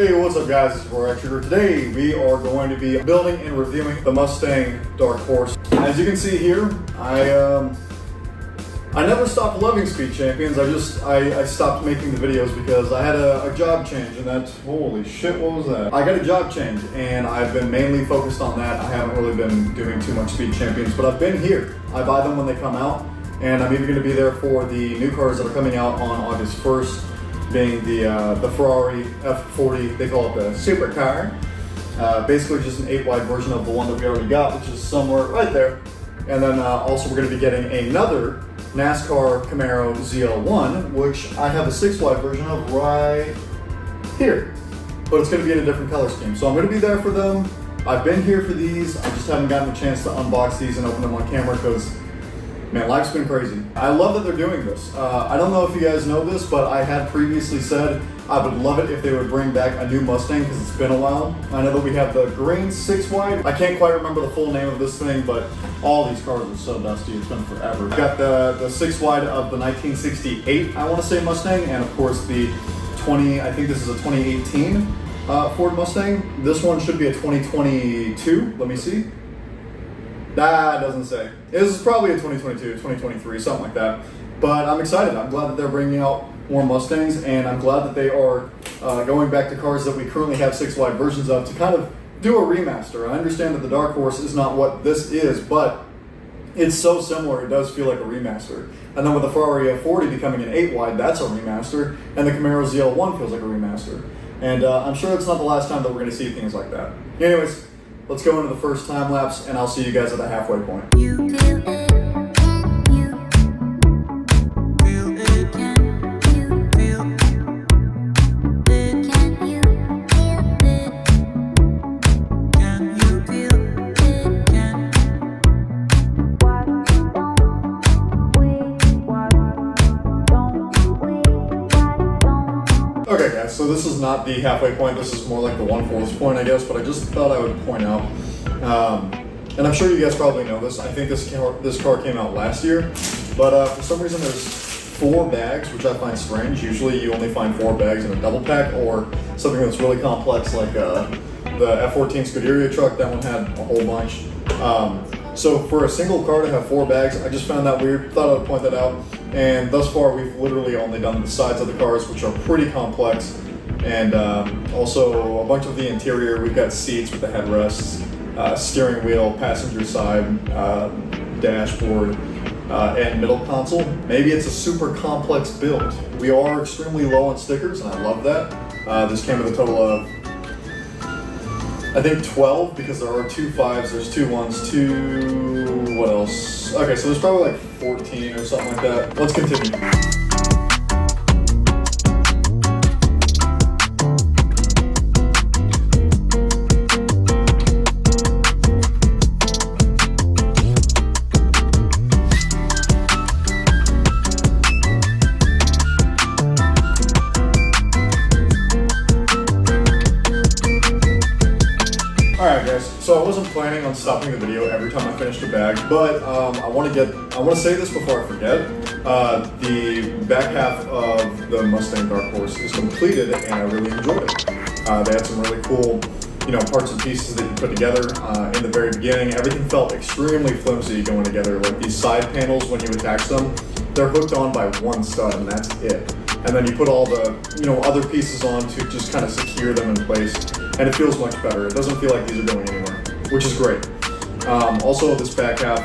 Hey, what's up guys, it's Roraxer. Today we are going to be building and reviewing the Mustang Dark Horse. As you can see here, I never stopped loving Speed Champions. I stopped making the videos because I had a job change, and that's, holy shit, what was that? I got a job change and I've been mainly focused on that. I haven't really been doing too much Speed Champions, but I've been here. I buy them when they come out, and I'm even going to be there for the new cars that are coming out on August 1st. Being the Ferrari F40, they call it the supercar. Basically just an 8-wide version of the one that we already got, which is somewhere right there. And then also we're going to be getting another NASCAR Camaro ZL1, which I have a 6-wide version of right here. But it's going to be in a different color scheme. So I'm going to be there for them. I've been here for these. I just haven't gotten a chance to unbox these and open them on camera because, man, life's been crazy. I love that they're doing this. I don't know if you guys know this, but I had previously said I would love it if they would bring back a new Mustang because it's been a while. I know that we have the green 6-wide. I can't quite remember the full name of this thing, but all these cars are so dusty. It's been forever. We've got the 6-wide of the 1968, I want to say, Mustang, and of course the I think this is a 2018 Ford Mustang. This one should be a 2022. Let me see. That doesn't say. This is probably a 2022, 2023, something like that. But I'm excited. I'm glad that they're bringing out more Mustangs, and I'm glad that they are going back to cars that we currently have 6-wide versions of to kind of do a remaster. I understand that the Dark Horse is not what this is, but it's so similar, it does feel like a remaster. And then with the Ferrari F40 becoming an 8-wide, that's a remaster, and the Camaro ZL1 feels like a remaster. And I'm sure it's not the last time that we're going to see things like that. Anyways, let's go into the first time lapse, and I'll see you guys at the halfway point. Okay guys, so this is not the halfway point, this is more like the 1/4 point, I guess, but I just thought I would point out, and I'm sure you guys probably know this, I think this car came out last year, but for some reason there's 4 bags, which I find strange. Usually you only find 4 bags in a double pack, or something that's really complex like the F14 Scuderia truck. That one had a whole bunch. So for a single car to have 4 bags, I just found that weird, thought I would point that out. And thus far, we've literally only done the sides of the cars, which are pretty complex. And also a bunch of the interior. We've got seats with the headrests, steering wheel, passenger side, dashboard, and middle console. Maybe it's a super complex build. We are extremely low on stickers, and I love that. This came with a total of, I think 12, because there are 2 5s, there's 2 1s, 2, what else? Okay, so there's probably like 14 or something like that. Let's continue. Alright guys, so I wasn't planning on stopping the video every time I finished a bag, but I want to say this before I forget. The back half of the Mustang Dark Horse is completed, and I really enjoyed it. They had some really cool, parts and pieces that you put together in the very beginning. Everything felt extremely flimsy going together. Like these side panels, when you attach them, they're hooked on by 1 stud, and that's it. And then you put all the, other pieces on to just kind of secure them in place. And it feels much better. It doesn't feel like these are going anywhere, which is great. Also, this back half,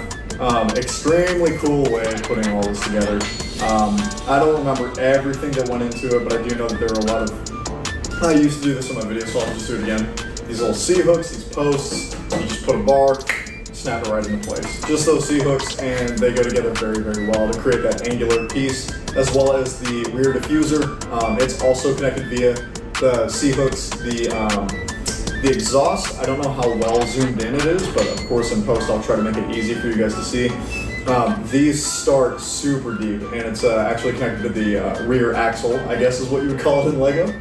extremely cool way of putting all this together. I don't remember everything that went into it, but I do know that there are a lot of, I used to do this in my videos, so I'll just do it again. These little C-hooks, these posts, you just put a bar, snap it right into place. Just those C-hooks, and they go together very, very well to create that angular piece, as well as the rear diffuser. It's also connected via the C-hooks, the exhaust. I don't know how well zoomed in it is, but of course in post I'll try to make it easy for you guys to see. These start super deep, and it's actually connected to the rear axle, I guess is what you would call it in Lego.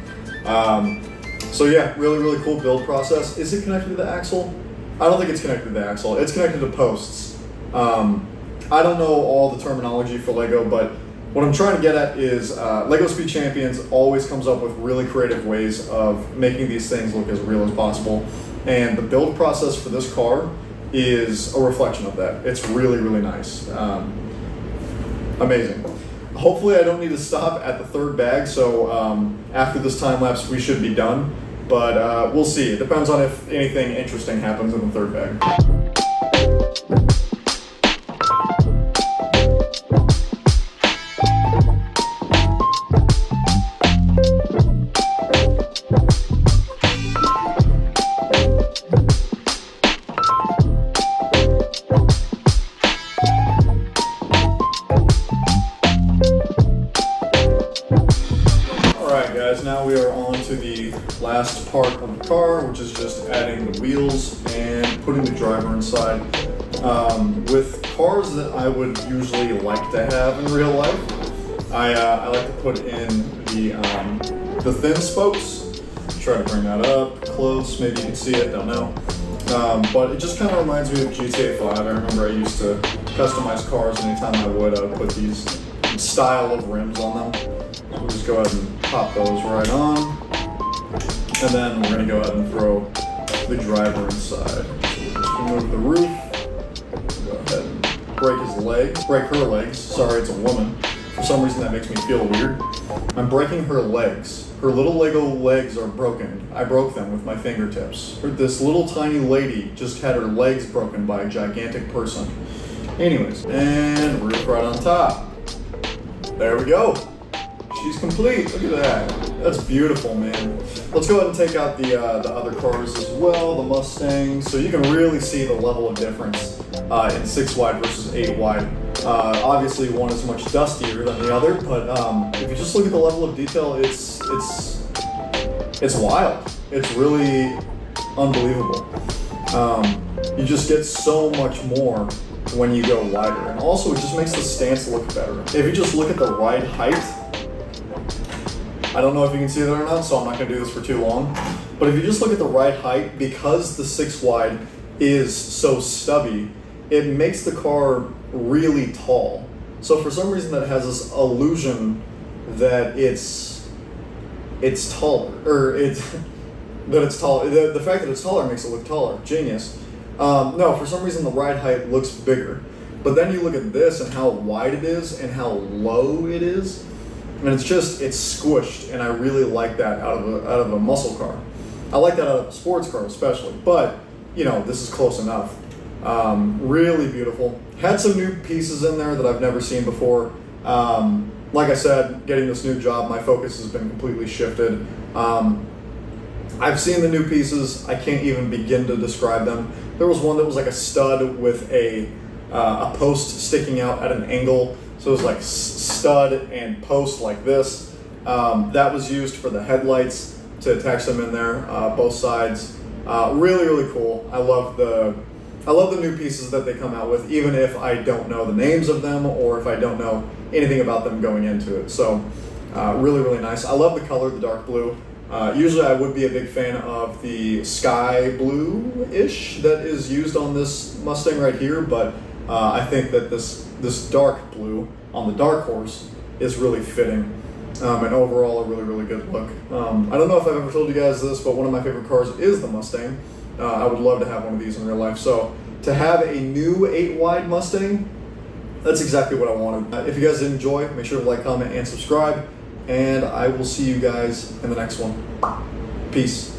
So yeah, really, really cool build process. Is it connected to the axle? I don't think it's connected to the axle. It's connected to posts. I don't know all the terminology for Lego, but what I'm trying to get at is LEGO Speed Champions always comes up with really creative ways of making these things look as real as possible. And the build process for this car is a reflection of that. It's really, really nice. Amazing. Hopefully I don't need to stop at the third bag, so after this time lapse we should be done. But we'll see. It depends on if anything interesting happens in the third bag. Now we are on to the last part of the car, which is just adding the wheels and putting the driver inside. With cars that I would usually like to have in real life, I like to put in the thin spokes. Try to bring that up close, maybe you can see it, don't know. But it just kind of reminds me of GTA 5. I remember I used to customize cars anytime I would put these style of rims on them. So we'll just go ahead and pop those right on, and then we're going to go ahead and throw the driver inside. Just remove the roof, go ahead and break her legs. Sorry, it's a woman. For some reason that makes me feel weird. I'm breaking her legs. Her little Lego legs are broken. I broke them with my fingertips. This little tiny lady just had her legs broken by a gigantic person. Anyways, and roof right on top. There we go. She's complete. Look at that. That's beautiful, man. Let's go ahead and take out the other cars as well, the Mustang, so you can really see the level of difference in 6 wide versus 8 wide. Obviously, one is much dustier than the other, but if you just look at the level of detail, it's wild. It's really unbelievable. You just get so much more when you go wider, and also it just makes the stance look better. If you just look at the ride height, I don't know if you can see that or not, so I'm not going to do this for too long. But if you just look at the ride height, because the 6 wide is so stubby, it makes the car really tall. So for some reason that has this illusion that it's taller, or that it's taller. The fact that it's taller makes it look taller. Genius. No, for some reason the ride height looks bigger. But then you look at this and how wide it is and how low it is, and it's squished, and I really like that out of a muscle car. I like that out of a sports car especially, but you know, this is close enough. Really beautiful. Had some new pieces in there that I've never seen before. Like I said, getting this new job, my focus has been completely shifted. I've seen the new pieces. I can't even begin to describe them. There was one that was like a stud with a post sticking out at an angle. So it was like stud and post like this. That was used for the headlights to attach them in there, both sides. Really, really cool. I love the new pieces that they come out with, even if I don't know the names of them or if I don't know anything about them going into it. So really, really nice. I love the color, the dark blue. Usually I would be a big fan of the sky blue-ish that is used on this Mustang right here, but I think that this dark blue on the Dark Horse is really fitting, and overall a really, really good look. I don't know if I've ever told you guys this, but one of my favorite cars is the Mustang. I would love to have one of these in real life. So to have a new 8 wide Mustang, that's exactly what I wanted. If you guys did enjoy, make sure to like, comment, and subscribe, and I will see you guys in the next one. Peace.